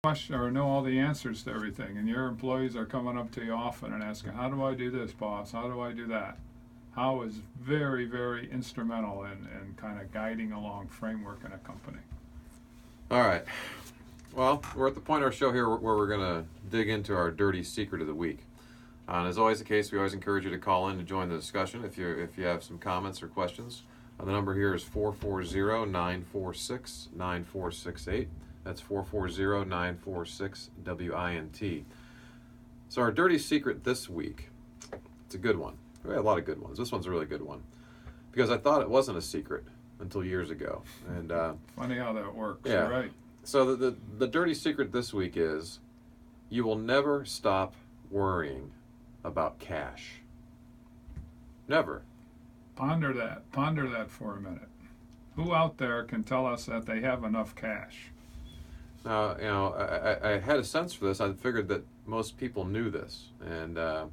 question or know all the answers to everything, and your employees are coming up to you often and asking, how do I do this, boss? How do I do that? How is very, very instrumental in kind of guiding along framework in a company. All right. Well, we're at the point of our show here where we're going to dig into our dirty secret of the week. And as always the case, we always encourage you to call in to join the discussion if you have some comments or questions. The number here is 440-946-9468. That's 440-946-WINT. So our dirty secret this week, it's a good one. We had a lot of good ones. This one's a really good one because I thought it wasn't a secret until years ago. And funny how that works. Yeah. You're right. So the dirty secret this week is you will never stop worrying about cash. Never. Ponder that for a minute. Who out there can tell us that they have enough cash? Now, I had a sense for this. I figured that most people knew this. And a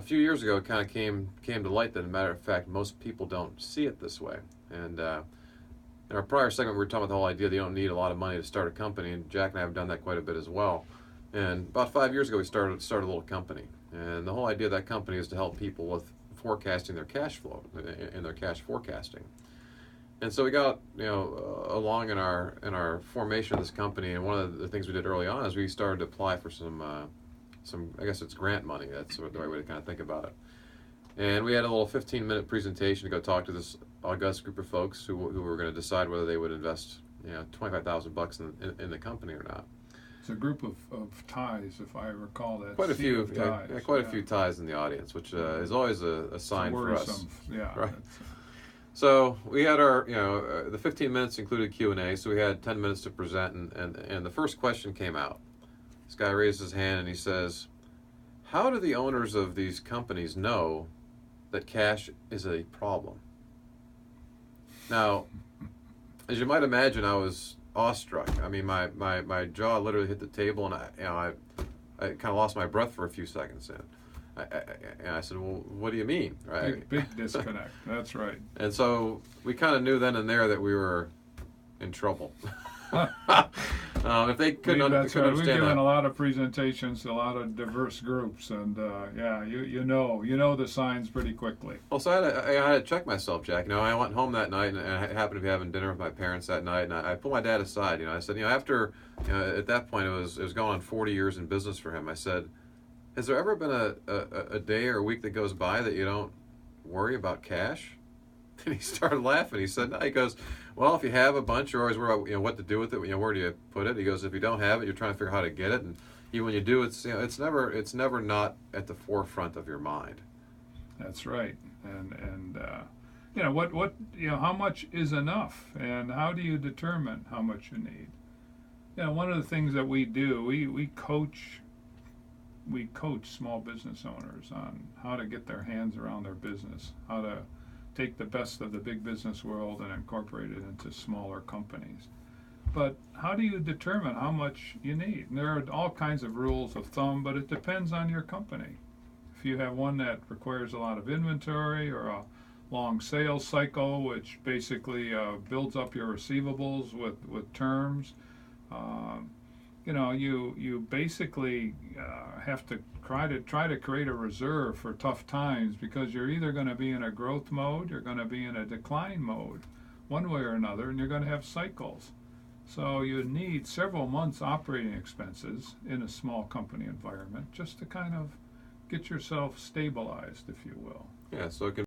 few years ago, it kind of came to light that, as a matter of fact, most people don't see it this way. And in our prior segment, we were talking about the whole idea that you don't need a lot of money to start a company. And Jack and I have done that quite a bit as well. And about 5 years ago, we started a little company. And the whole idea of that company is to help people with forecasting their cash flow and their cash forecasting. And so we got along in our formation of this company, and one of the things we did early on is we started to apply for some I guess it's grant money. That's the right way to kind of think about it. And we had a little 15-minute presentation to go talk to this august group of folks who were going to decide whether they would invest $25,000 in the company or not. It's a group of ties, if I recall that. Quite a few ties. A few ties in the audience, which is always a sign for us. Yeah. Right. So we had our, the 15 minutes included Q&A, so we had 10 minutes to present, and the first question came out. This guy raised his hand and he says, how do the owners of these companies know that cash is a problem? Now, as you might imagine, I was awestruck. I mean, my jaw literally hit the table, and I kind of lost my breath for a few seconds. And I said, well, what do you mean? Right? Big disconnect. That's right. And so we kind of knew then and there that we were in trouble. If they couldn't understand We've given that. a lot of presentations to a lot of diverse groups, and you know the signs pretty quickly. Well, so I had to check myself, Jack. I went home that night, and I happened to be having dinner with my parents that night, and I pulled my dad aside. I said, after at that point it was going on 40 years in business for him. I said, has there ever been a day or a week that goes by that you don't worry about cash? And he started laughing. He said, no. He goes, well, if you have a bunch, you're always worried about what to do with it. Where do you put it? He goes, if you don't have it, you're trying to figure out how to get it. And even when you do, it's never not at the forefront of your mind. That's right. And how much is enough, and how do you determine how much you need? One of the things that we do, we coach small business owners on how to get their hands around their business, how to take the best of the big business world and incorporate it into smaller companies. But how do you determine how much you need? And there are all kinds of rules of thumb, but it depends on your company. If you have one that requires a lot of inventory or a long sales cycle, which basically builds up your receivables with terms, you basically have to try to create a reserve for tough times, because you're either going to be in a growth mode, you're going to be in a decline mode, one way or another, and you're going to have cycles. So you need several months operating expenses in a small company environment just to kind of get yourself stabilized, if you will. Yeah, so it can